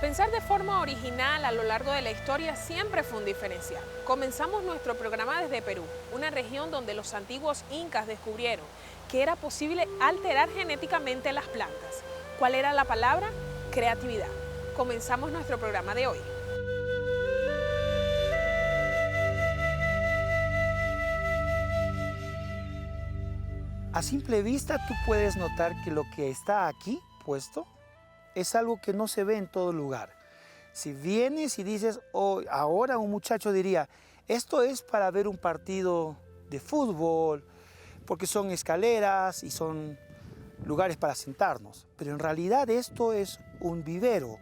Pensar de forma original a lo largo de la historia siempre fue un diferencial. Comenzamos nuestro programa desde Perú, una región donde los antiguos incas descubrieron que era posible alterar genéticamente las plantas. ¿Cuál era la palabra? Creatividad. Comenzamos nuestro programa de hoy. A simple vista tú puedes notar que lo que está aquí puesto es algo que no se ve en todo lugar. Si vienes y dices, oh, ahora un muchacho diría, esto es para ver un partido de fútbol, porque son escaleras y son lugares para sentarnos. Pero en realidad esto es un vivero,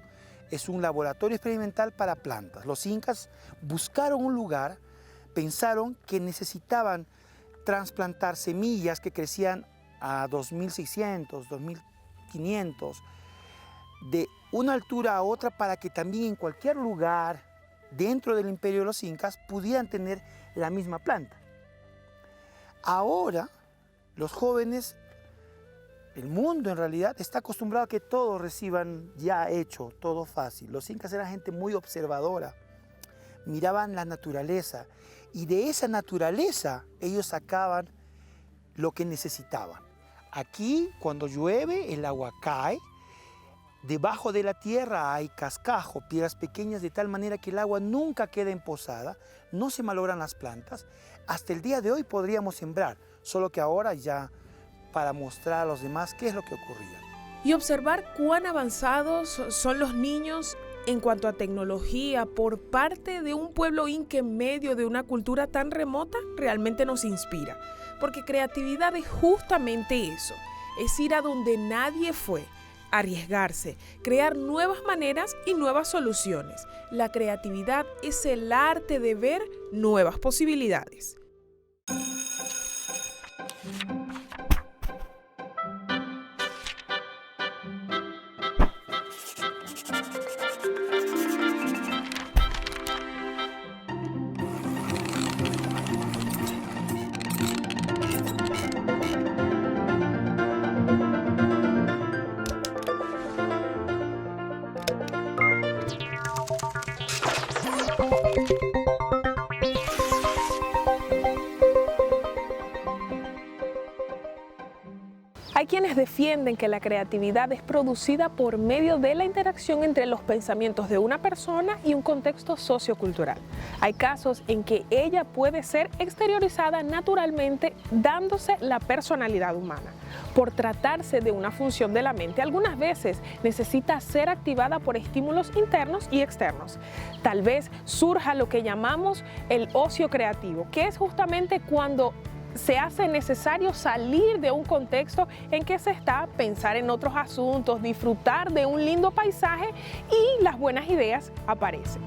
es un laboratorio experimental para plantas. Los incas buscaron un lugar, pensaron que necesitaban trasplantar semillas que crecían a 2600, 2500, de una altura a otra para que también en cualquier lugar dentro del imperio de los incas pudieran tener la misma planta. Ahora los jóvenes, el mundo en realidad está acostumbrado a que todo reciban ya hecho, todo fácil. Los incas eran gente muy observadora, miraban la naturaleza y de esa naturaleza ellos sacaban lo que necesitaban. Aquí cuando llueve el agua cae, debajo de la tierra hay cascajo, piedras pequeñas de tal manera que el agua nunca queda emposada, no se malogran las plantas. Hasta el día de hoy podríamos sembrar, solo que ahora ya para mostrar a los demás qué es lo que ocurría. Y observar cuán avanzados son los niños en cuanto a tecnología por parte de un pueblo inca en medio de una cultura tan remota realmente nos inspira. Porque creatividad es justamente eso, es ir a donde nadie fue, arriesgarse, crear nuevas maneras y nuevas soluciones. La creatividad es el arte de ver nuevas posibilidades. Hay quienes defienden que la creatividad es producida por medio de la interacción entre los pensamientos de una persona y un contexto sociocultural. Hay casos en que ella puede ser exteriorizada naturalmente dándose la personalidad humana. Por tratarse de una función de la mente, algunas veces necesita ser activada por estímulos internos y externos. Tal vez surja lo que llamamos el ocio creativo, que es justamente cuando se hace necesario salir de un contexto en que se está, pensar en otros asuntos, disfrutar de un lindo paisaje y las buenas ideas aparecen.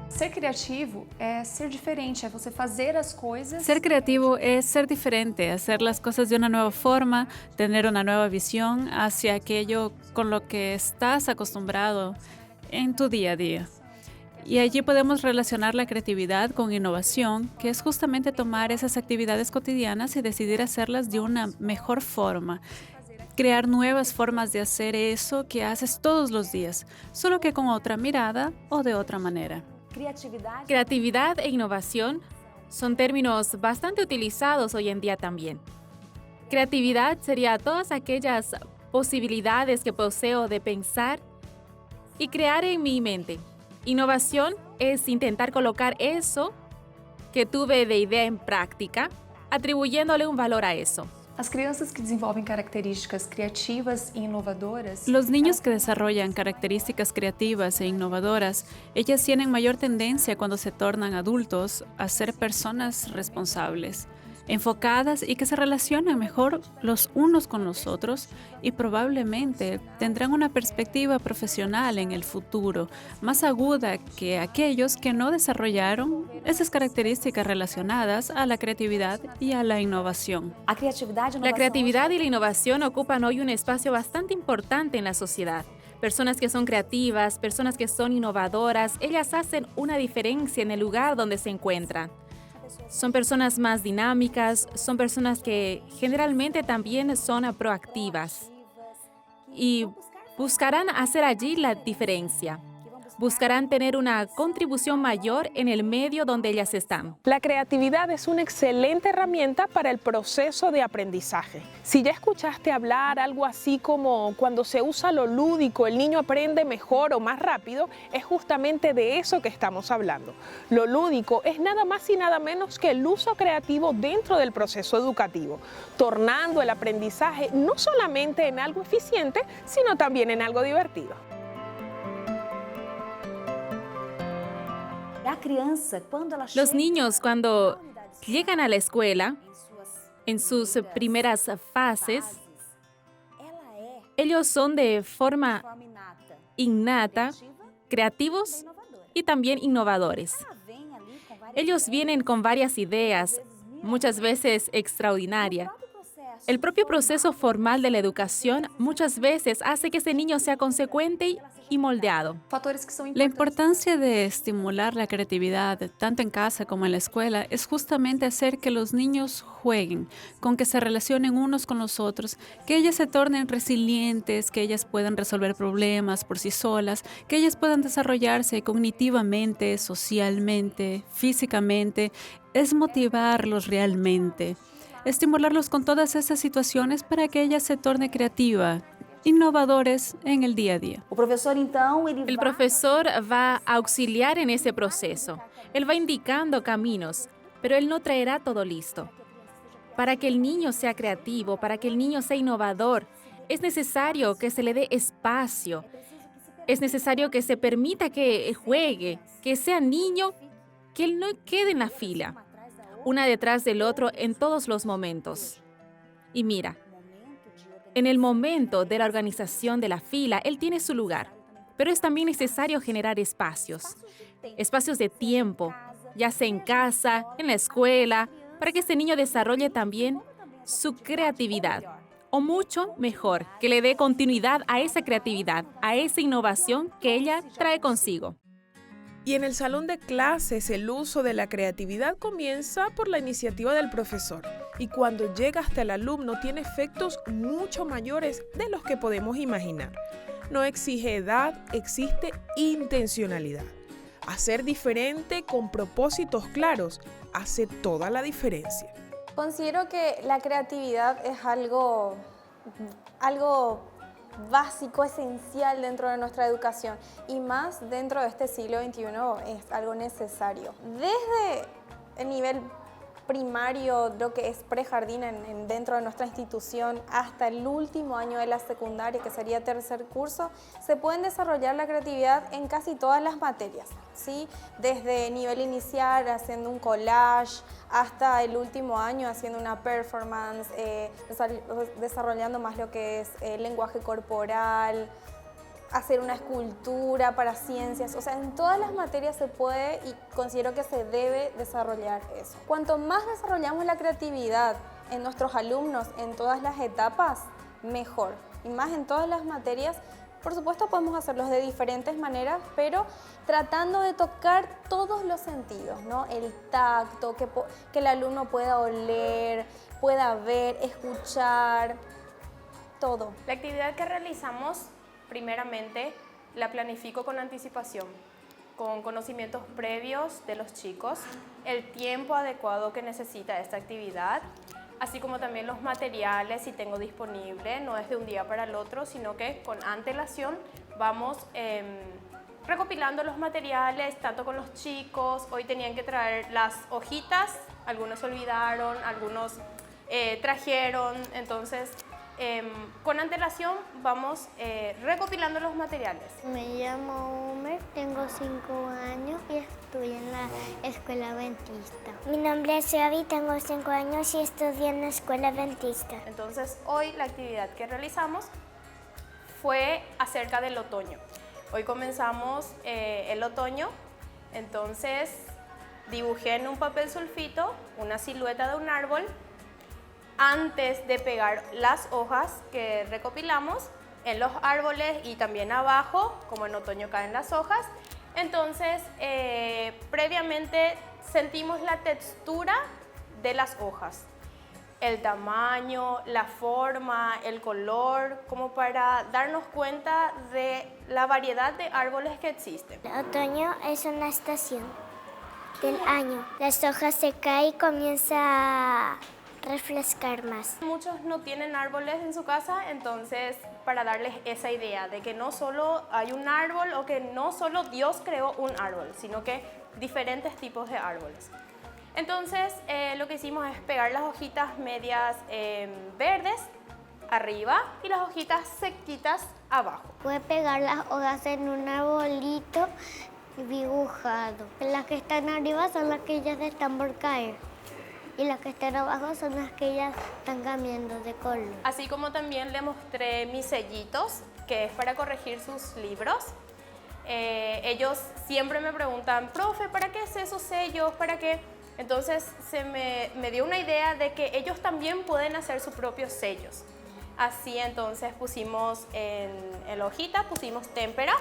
Ser criativo é ser diferente, é você fazer as coisas. Ser creativo es ser diferente, hacer las cosas de una nueva forma, tener una nueva visión hacia aquello con lo que estás acostumbrado en tu día a día. Y allí podemos relacionar la creatividad con innovación, que es justamente tomar esas actividades cotidianas y decidir hacerlas de una mejor forma. Crear nuevas formas de hacer eso que haces todos los días, solo que con otra mirada o de otra manera. Creatividad e innovación son términos bastante utilizados hoy en día también. Creatividad sería todas aquellas posibilidades que poseo de pensar y crear en mi mente. Innovación es intentar colocar eso que tuve de idea en práctica, atribuyéndole un valor a eso. As crianças que desenvolvem características criativas e inovadoras. Los niños que desarrollan características creativas e innovadoras, ellas tienen mayor tendencia cuando se tornan adultos a ser personas responsables, enfocadas y que se relacionan mejor los unos con los otros y probablemente tendrán una perspectiva profesional en el futuro más aguda que aquellos que no desarrollaron esas características relacionadas a la creatividad y a la innovación. La creatividad y la innovación ocupan hoy un espacio bastante importante en la sociedad. Personas que son creativas, personas que son innovadoras, ellas hacen una diferencia en el lugar donde se encuentran. Son personas más dinámicas, son personas que generalmente también son proactivas. y buscarán hacer allí la diferencia. Buscarán tener una contribución mayor en el medio donde ellas están. La creatividad es una excelente herramienta para el proceso de aprendizaje. Si ya escuchaste hablar algo así como cuando se usa lo lúdico, el niño aprende mejor o más rápido, es justamente de eso que estamos hablando. Lo lúdico es nada más y nada menos que el uso creativo dentro del proceso educativo, tornando el aprendizaje no solamente en algo eficiente, sino también en algo divertido. Los niños cuando llegan a la escuela, en sus primeras fases, ellos son de forma innata, creativos y también innovadores. Ellos vienen con varias ideas, muchas veces extraordinarias. El propio proceso formal de la educación muchas veces hace que ese niño sea consecuente y moldeado. La importancia de estimular la creatividad, tanto en casa como en la escuela, es justamente hacer que los niños jueguen, con que se relacionen unos con los otros, que ellas se tornen resilientes, que ellas puedan resolver problemas por sí solas, que ellas puedan desarrollarse cognitivamente, socialmente, físicamente. Es motivarlos realmente, estimularlos con todas esas situaciones para que ella se torne creativa, innovadores en el día a día. El profesor va a auxiliar en ese proceso. Él va indicando caminos, pero él no traerá todo listo. Para que el niño sea creativo, para que el niño sea innovador, es necesario que se le dé espacio. Es necesario que se permita que juegue, que sea niño, que él no quede en la fila, una detrás del otro en todos los momentos. Y mira, en el momento de la organización de la fila, él tiene su lugar, pero es también necesario generar espacios de tiempo, ya sea en casa, en la escuela, para que este niño desarrolle también su creatividad, o mucho mejor, que le dé continuidad a esa creatividad, a esa innovación que ella trae consigo. Y en el salón de clases, el uso de la creatividad comienza por la iniciativa del profesor. Y cuando llega hasta el alumno, tiene efectos mucho mayores de los que podemos imaginar. No exige edad, existe intencionalidad. Hacer diferente con propósitos claros hace toda la diferencia. Considero que la creatividad es algo básico, esencial dentro de nuestra educación y más dentro de este siglo XXI es algo necesario. Desde el nivel primario, lo que es prejardín dentro de nuestra institución, hasta el último año de la secundaria, que sería tercer curso, se pueden desarrollar la creatividad en casi todas las materias, ¿sí? Desde nivel inicial, haciendo un collage, hasta el último año haciendo una performance, desarrollando más lo que es el lenguaje corporal, hacer una escultura para ciencias, o sea, en todas las materias se puede y considero que se debe desarrollar eso. Cuanto más desarrollamos la creatividad en nuestros alumnos en todas las etapas, mejor. Y más en todas las materias, por supuesto podemos hacerlos de diferentes maneras, pero tratando de tocar todos los sentidos, ¿no? El tacto, que el alumno pueda oler, pueda ver, escuchar, todo. La actividad que realizamos primeramente la planifico con anticipación, con conocimientos previos de los chicos, el tiempo adecuado que necesita esta actividad, así como también los materiales si tengo disponible, no es de un día para el otro, sino que con antelación vamos recopilando los materiales, tanto con los chicos, hoy tenían que traer las hojitas, algunos olvidaron, algunos trajeron, entonces con antelación vamos recopilando los materiales. Me llamo Homer, tengo 5 años y estoy en la escuela adventista. Mi nombre es Gaby, tengo 5 años y estudio en la escuela adventista. Entonces hoy la actividad que realizamos fue acerca del otoño. Hoy comenzamos el otoño, entonces dibujé en un papel sulfito una silueta de un árbol. Antes de pegar las hojas que recopilamos en los árboles y también abajo, como en otoño caen las hojas, entonces previamente sentimos la textura de las hojas. el tamaño, la forma, el color, como para darnos cuenta de la variedad de árboles que existen. El otoño es una estación del año. Las hojas se caen y comienza a refrescar más. Muchos no tienen árboles en su casa, entonces para darles esa idea de que no solo hay un árbol o que no solo Dios creó un árbol, sino que diferentes tipos de árboles. Entonces lo que hicimos es pegar las hojitas medias verdes arriba y las hojitas sequitas abajo. Puede pegar las hojas en un arbolito dibujado. Las que están arriba son las que ya se están por caer. Y las que están abajo son las que ya están cambiando de color. Así como también le mostré mis sellitos, que es para corregir sus libros. Ellos siempre me preguntan, profe, ¿para qué es esos sellos? ¿Para qué? Entonces me dio una idea de que ellos también pueden hacer sus propios sellos. Así entonces pusimos en la hojita, pusimos témpera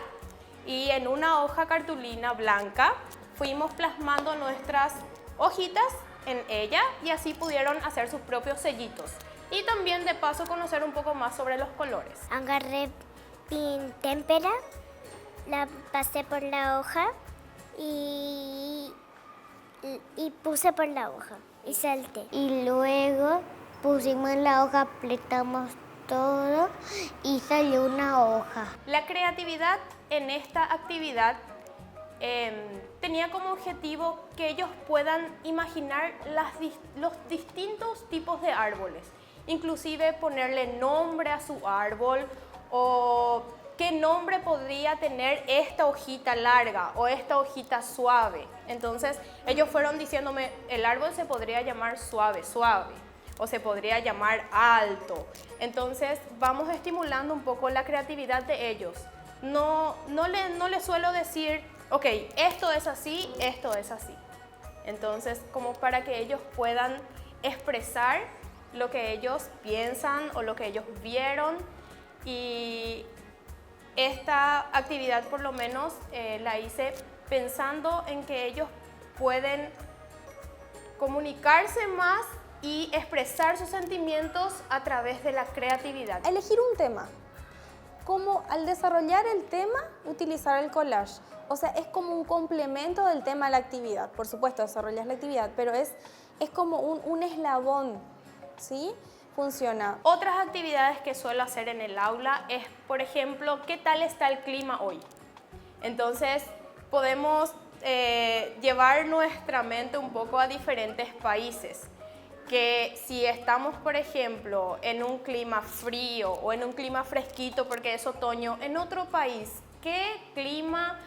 y en una hoja cartulina blanca fuimos plasmando nuestras hojitas en ella y así pudieron hacer sus propios sellitos. Y también de paso conocer un poco más sobre los colores. Agarré témpera, la pasé por la hoja y puse por la hoja y salté. Y luego pusimos en la hoja, apretamos todo y salió una hoja. La creatividad en esta actividad tenía como objetivo que ellos puedan imaginar los distintos tipos de árboles, inclusive ponerle nombre a su árbol o qué nombre podría tener esta hojita larga o esta hojita suave. Entonces ellos fueron diciéndome, el árbol se podría llamar suave, suave, o se podría llamar alto. Entonces vamos estimulando un poco la creatividad de ellos. No les suelo decir, ok, esto es así, esto es así. Entonces, como para que ellos puedan expresar lo que ellos piensan o lo que ellos vieron. Y esta actividad por lo menos la hice pensando en que ellos pueden comunicarse más y expresar sus sentimientos a través de la creatividad. Elegir un tema. Como al desarrollar el tema, utilizar el collage. O sea, es como un complemento del tema de la actividad. Por supuesto, desarrollas la actividad, pero es como un eslabón, ¿sí? Funciona. Otras actividades que suelo hacer en el aula es, por ejemplo, ¿qué tal está el clima hoy? Entonces, podemos llevar nuestra mente un poco a diferentes países. Que si estamos, por ejemplo, en un clima frío o en un clima fresquito porque es otoño, en otro país, ¿qué clima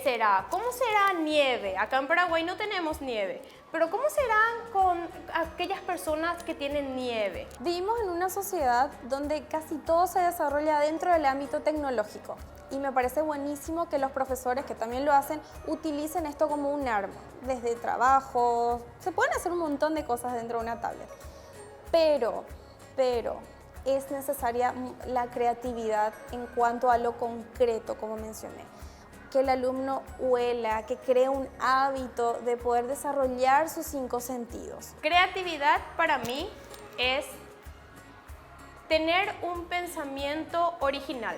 será? ¿Cómo será nieve? Acá en Paraguay no tenemos nieve, pero ¿cómo será con aquellas personas que tienen nieve? Vivimos en una sociedad donde casi todo se desarrolla dentro del ámbito tecnológico y me parece buenísimo que los profesores, que también lo hacen, utilicen esto como un arma, desde trabajo, se pueden hacer un montón de cosas dentro de una tablet, pero es necesaria la creatividad en cuanto a lo concreto, como mencioné. Que el alumno huela, que cree un hábito de poder desarrollar sus 5 sentidos. Creatividad para mí es tener un pensamiento original,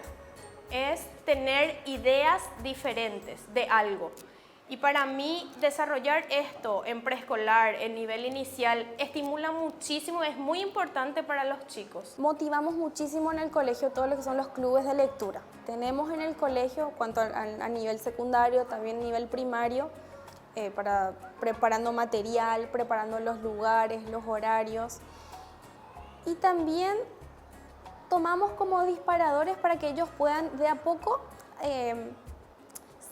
es tener ideas diferentes de algo. Y para mí desarrollar esto en preescolar, en nivel inicial, estimula muchísimo, es muy importante para los chicos. Motivamos muchísimo en el colegio todo lo que son los clubes de lectura. Tenemos en el colegio, cuanto a nivel secundario, también a nivel primario, preparando material, preparando los lugares, los horarios. Y también tomamos como disparadores para que ellos puedan de a poco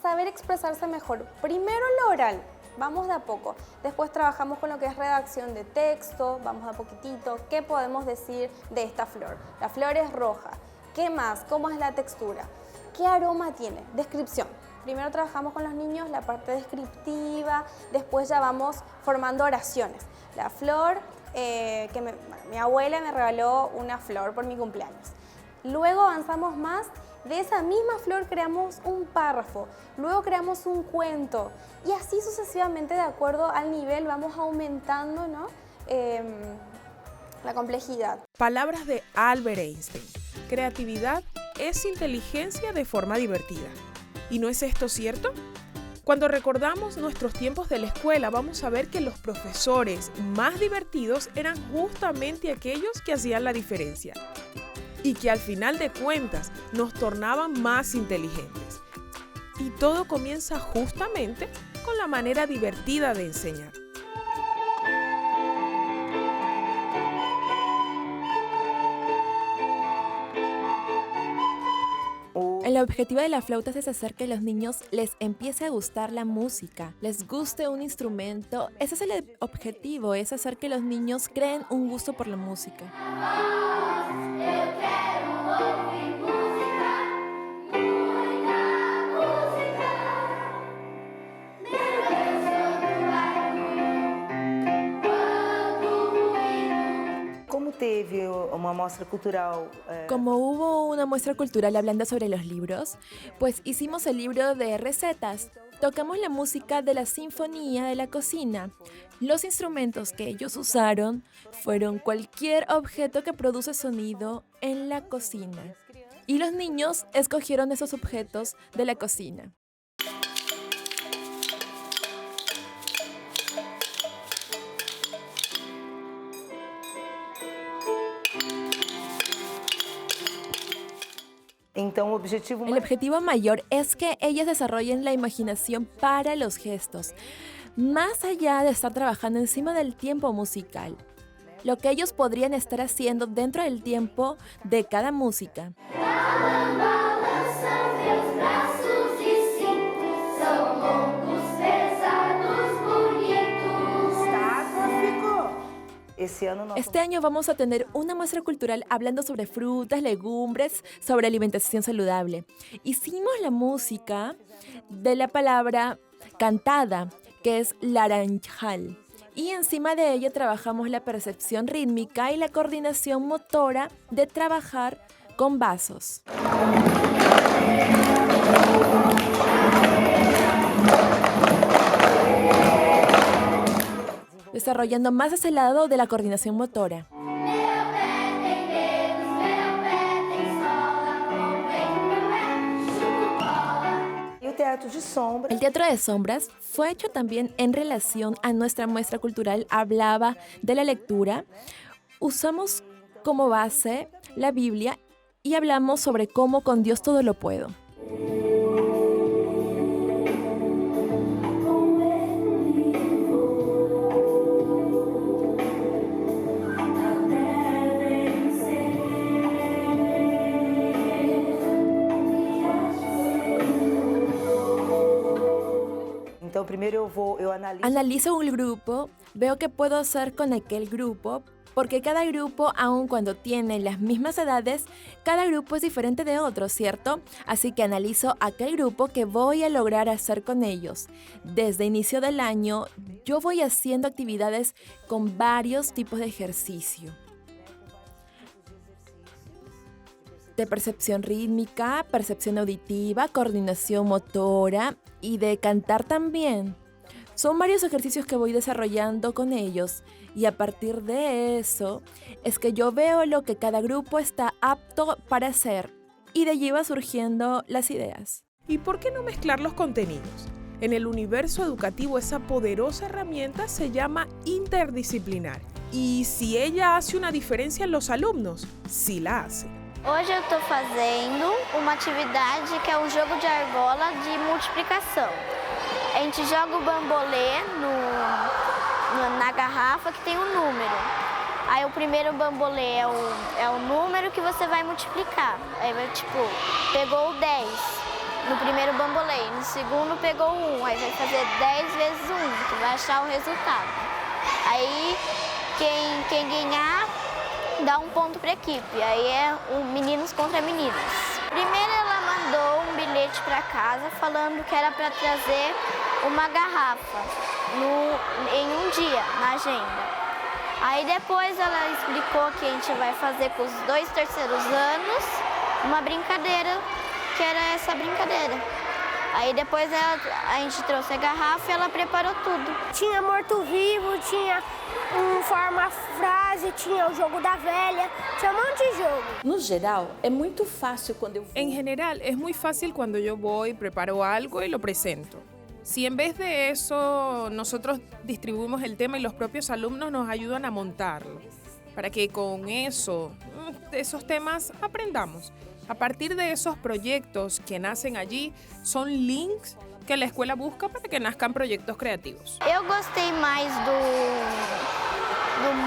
saber expresarse mejor. Primero lo oral, vamos de a poco. Después trabajamos con lo que es redacción de texto, vamos de a poquitito. ¿Qué podemos decir de esta flor? La flor es roja. ¿Qué más? ¿Cómo es la textura? ¿Qué aroma tiene? Descripción. Primero trabajamos con los niños la parte descriptiva, después ya vamos formando oraciones. La flor, mi abuela me regaló una flor por mi cumpleaños. Luego avanzamos más. De esa misma flor creamos un párrafo, luego creamos un cuento y así sucesivamente de acuerdo al nivel vamos aumentando, ¿no? la complejidad. Palabras de Albert Einstein. Creatividad es inteligencia de forma divertida. ¿Y no es esto cierto? Cuando recordamos nuestros tiempos de la escuela, vamos a ver que los profesores más divertidos eran justamente aquellos que hacían la diferencia y que al final de cuentas nos tornaban más inteligentes. Y todo comienza justamente con la manera divertida de enseñar. El objetivo de la flauta es hacer que a los niños les empiece a gustar la música, les guste un instrumento. Ese es el objetivo, es hacer que los niños creen un gusto por la música. Como hubo una muestra cultural hablando sobre los libros, pues hicimos el libro de recetas. Tocamos la música de la sinfonía de la cocina. Los instrumentos que ellos usaron fueron cualquier objeto que produce sonido en la cocina. Y los niños escogieron esos objetos de la cocina. El objetivo mayor es que ellas desarrollen la imaginación para los gestos, más allá de estar trabajando encima del tiempo musical, lo que ellos podrían estar haciendo dentro del tiempo de cada música. Este año vamos a tener una muestra cultural hablando sobre frutas, legumbres, sobre alimentación saludable. Hicimos la música de la palabra cantada, que es laranjal. Y encima de ella trabajamos la percepción rítmica y la coordinación motora de trabajar con vasos. Desarrollando más ese lado de la coordinación motora. El teatro de sombras fue hecho también en relación a nuestra muestra cultural. Hablaba de la lectura. Usamos como base la Biblia y hablamos sobre cómo con Dios todo lo puedo. Analizo un grupo, veo qué puedo hacer con aquel grupo, porque cada grupo, aun cuando tiene las mismas edades, cada grupo es diferente de otro, ¿cierto? Así que analizo aquel grupo que voy a lograr hacer con ellos. Desde inicio del año, yo voy haciendo actividades con varios tipos de ejercicio. De percepción rítmica, percepción auditiva, coordinación motora y de cantar también. Son varios ejercicios que voy desarrollando con ellos y a partir de eso es que yo veo lo que cada grupo está apto para hacer y de allí va surgiendo las ideas. ¿Y por qué no mezclar los contenidos? En el universo educativo esa poderosa herramienta se llama interdisciplinar. Y si ella hace una diferencia en los alumnos, sí la hace. Hoje eu estou fazendo uma atividade que é um jogo de argola de multiplicação. A gente joga o bambolê na garrafa que tem um número. Aí o primeiro bambolê é o número que você vai multiplicar. Aí vai tipo, pegou o 10 no primeiro bambolê, no segundo pegou o 1, aí vai fazer 10 vezes 1, que vai achar o resultado. Aí quem ganhar dá um ponto para a equipe, aí é meninos contra meninas. Primeiro ela mandou um bilhete para casa falando que era para trazer uma garrafa em um dia, na agenda. Aí depois ela explicou que a gente vai fazer com os 2 terceiros anos uma brincadeira, que era essa brincadeira. Aí depois a gente trouxe a garrafa e ela preparou tudo. Tinha morto-vivo, tinha forma frase, tinha o jogo da velha, tinha um monte de jogo. No geral, é muito fácil quando eu En general, es muy fácil cuando yo voy, preparo algo y lo presento. Si en vez de eso nosotros distribuimos el tema y los propios alumnos nos ayudan a montarlo, para que con esos temas aprendamos. A partir de esos proyectos que nacen allí, son links que la escuela busca para que nazcan proyectos creativos. Eu gostei mais do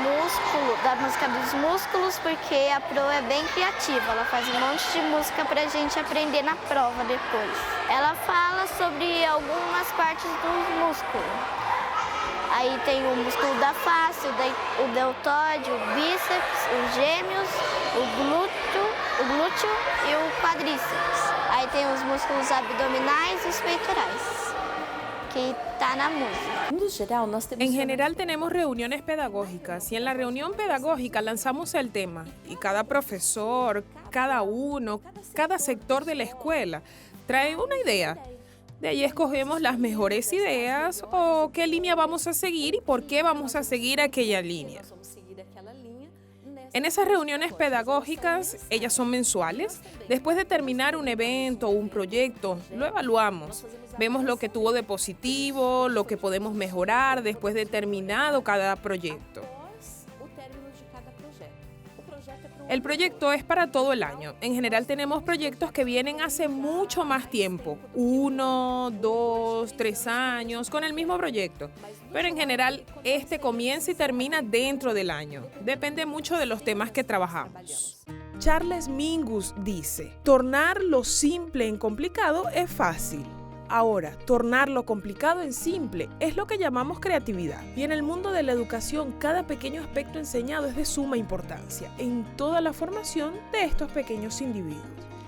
músculo, da música dos músculos, porque a Pro é bem criativa. Ela faz um monte de música pra gente aprender na prova depois. Ela fala sobre algumas partes do músculo. Aí tem o músculo da face, o deltóide, o bíceps, os gêmeos, o glúteo e o quadríceps. Aí tem os músculos abdominais e os peitorais, que tá na música. No geral, nós temos... En general tenemos reuniones pedagógicas y en la reunión pedagógica lanzamos el tema y cada profesor, cada uno, cada sector de la escuela trae una idea. De ahí escogemos las mejores ideas o qué línea vamos a seguir y por qué vamos a seguir aquella línea. En esas reuniones pedagógicas, ellas son mensuales. Después de terminar un evento o un proyecto, lo evaluamos. Vemos lo que tuvo de positivo, lo que podemos mejorar después de terminado cada proyecto. El proyecto es para todo el año. En general tenemos proyectos que vienen hace mucho más tiempo, 1, 2, 3 años, con el mismo proyecto. Pero en general este comienza y termina dentro del año. Depende mucho de los temas que trabajamos. Charles Mingus dice, tornar lo simple en complicado es fácil. Ahora, tornar lo complicado en simple es lo que llamamos creatividad. Y en el mundo de la educación, cada pequeño aspecto enseñado es de suma importancia en toda la formación de estos pequeños individuos.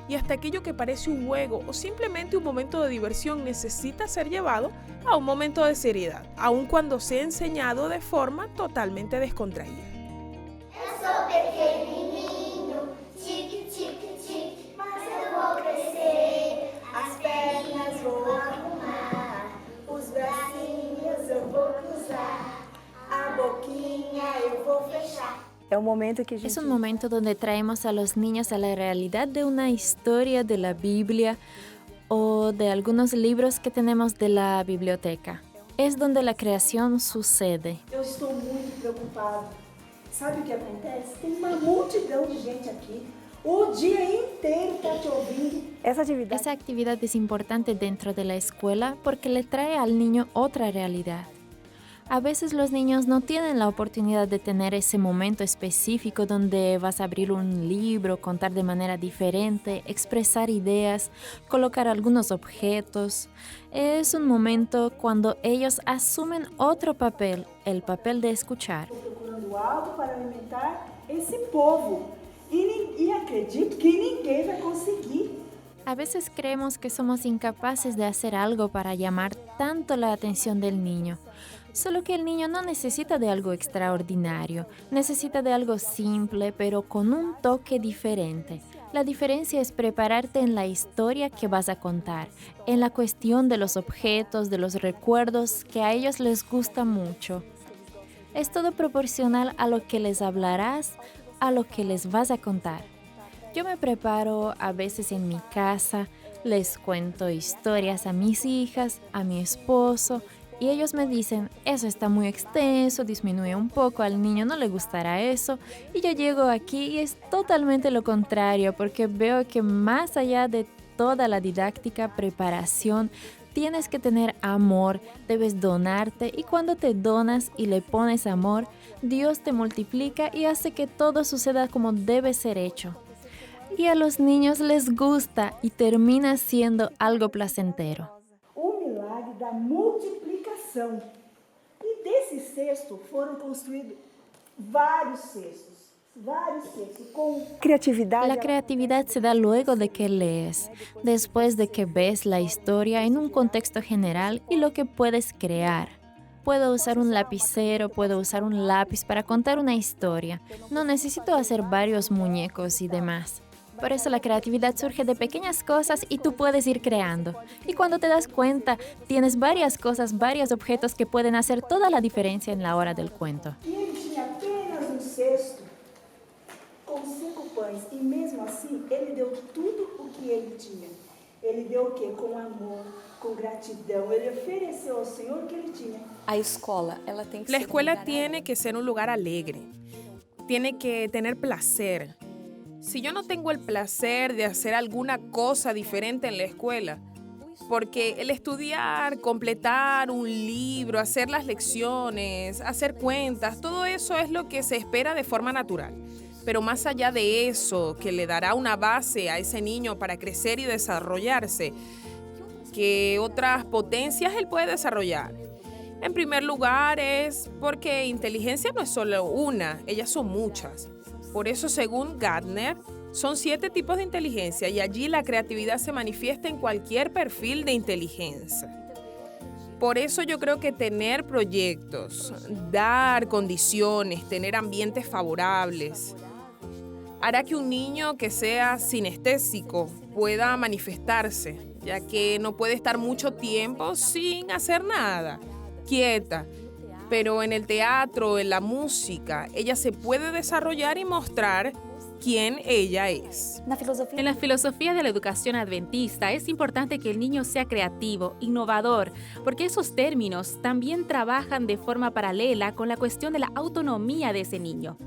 Y hasta aquello que parece un juego o simplemente un momento de diversión necesita ser llevado a un momento de seriedad, aun cuando sea enseñado de forma totalmente descontraída. Eu sou pequenininho, tique, tique, tique, mas eu vou crescer. As pernas vou arrumar, os bracinhos eu vou cruzar, a boquinha eu vou fechar. Es un momento donde traemos a los niños a la realidad de una historia de la Biblia o de algunos libros que tenemos de la biblioteca. Es donde la creación sucede. Eu estou muito preocupado. Sabe o que acontece? Tem uma multidão de gente aqui. O día inteiro está te ouvindo. Esa actividad es importante dentro de la escuela porque le trae al niño otra realidad. A veces los niños no tienen la oportunidad de tener ese momento específico donde vas a abrir un libro, contar de manera diferente, expresar ideas, colocar algunos objetos. Es un momento cuando ellos asumen otro papel, el papel de escuchar. Estou procurando algo para alimentar esse povo. E acredito que ninguém vai conseguir. A veces creemos que somos incapaces de hacer algo para llamar tanto la atención del niño. Solo que el niño no necesita de algo extraordinario, necesita de algo simple pero con un toque diferente. La diferencia es prepararte en la historia que vas a contar, en la cuestión de los objetos, de los recuerdos que a ellos les gusta mucho. Es todo proporcional a lo que les hablarás, a lo que les vas a contar. Yo me preparo a veces en mi casa, les cuento historias a mis hijas, a mi esposo, y ellos me dicen, eso está muy extenso, disminuye un poco, al niño no le gustará eso. Y yo llego aquí y es totalmente lo contrario, porque veo que más allá de toda la didáctica, preparación, tienes que tener amor, debes donarte, y cuando te donas y le pones amor, Dios te multiplica y hace que todo suceda como debe ser hecho. Y a los niños les gusta y termina siendo algo placentero. O milagre da multiplicação. E desse cesto foram construídos vários cestos com criatividade. La creatividad se da luego de que lees, después de que ves la historia en un contexto general y lo que puedes crear. Puedo usar un lapicero, puedo usar un lápiz para contar una historia. No necesito hacer varios muñecos y demás. Por eso la creatividad surge de pequeñas cosas y tú puedes ir creando. Y cuando te das cuenta, tienes varias cosas, varios objetos que pueden hacer toda la diferencia en la hora del cuento. E ele tinha apenas um cesto com 5 pães. E mesmo assim, ele deu tudo o que ele tinha. Ele deu o quê? Com amor, com gratidão. Ele ofereceu ao Senhor o que ele tinha. A escola, ela tem que La ser escuela tiene que ser un lugar alegre, tiene que tener placer. Si yo no tengo el placer de hacer alguna cosa diferente en la escuela, porque el estudiar, completar un libro, hacer las lecciones, hacer cuentas, todo eso es lo que se espera de forma natural. Pero más allá de eso, que le dará una base a ese niño para crecer y desarrollarse, ¿qué otras potencias él puede desarrollar? En primer lugar es porque inteligencia no es solo una, ellas son muchas. Por eso, según Gardner, son 7 tipos de inteligencia y allí la creatividad se manifiesta en cualquier perfil de inteligencia. Por eso yo creo que tener proyectos, dar condiciones, tener ambientes favorables, hará que un niño que sea sinestésico pueda manifestarse, ya que no puede estar mucho tiempo sin hacer nada, quieta. Pero en el teatro, en la música, ella se puede desarrollar y mostrar quién ella es. En la filosofía de la educación adventista es importante que el niño sea creativo, innovador, porque esos términos también trabajan de forma paralela con la cuestión de la autonomía de ese niño.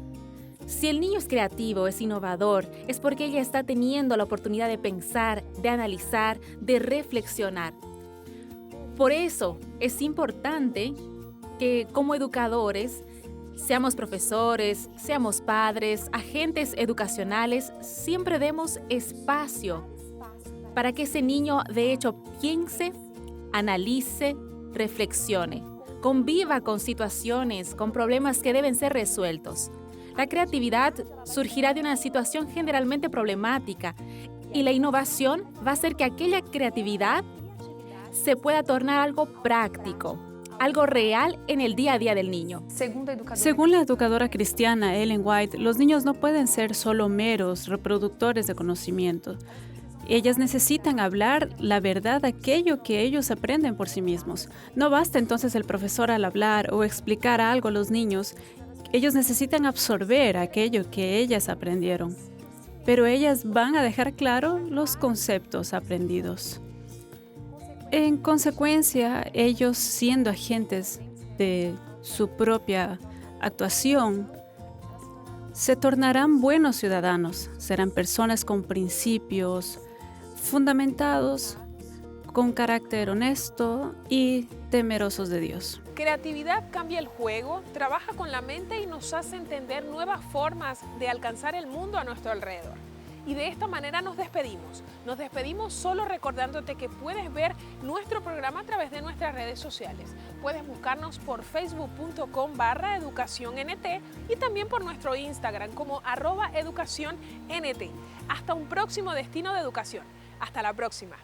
Si el niño es creativo, es innovador, es porque ella está teniendo la oportunidad de pensar, de analizar, de reflexionar. Por eso es importante que como educadores, seamos profesores, seamos padres, agentes educacionales, siempre demos espacio para que ese niño de hecho piense, analice, reflexione, conviva con situaciones, con problemas que deben ser resueltos. La creatividad surgirá de una situación generalmente problemática y la innovación va a hacer que aquella creatividad se pueda tornar algo práctico, algo real en el día a día del niño. Según la educadora cristiana Ellen White, los niños no pueden ser solo meros reproductores de conocimiento. Ellas necesitan hablar la verdad, aquello que ellos aprenden por sí mismos. No basta entonces el profesor al hablar o explicar algo a los niños. Ellos necesitan absorber aquello que ellas aprendieron. Pero ellas van a dejar claro los conceptos aprendidos. En consecuencia, ellos, siendo agentes de su propia actuación, se tornarán buenos ciudadanos, serán personas con principios fundamentados, con carácter honesto y temerosos de Dios. Creatividad cambia el juego, trabaja con la mente y nos hace entender nuevas formas de alcanzar el mundo a nuestro alrededor. Y de esta manera nos despedimos. Nos despedimos solo recordándote que puedes ver nuestro programa a través de nuestras redes sociales. Puedes buscarnos por facebook.com/educacionnt y también por nuestro Instagram como @educacionnt. Hasta un próximo destino de educación. Hasta la próxima.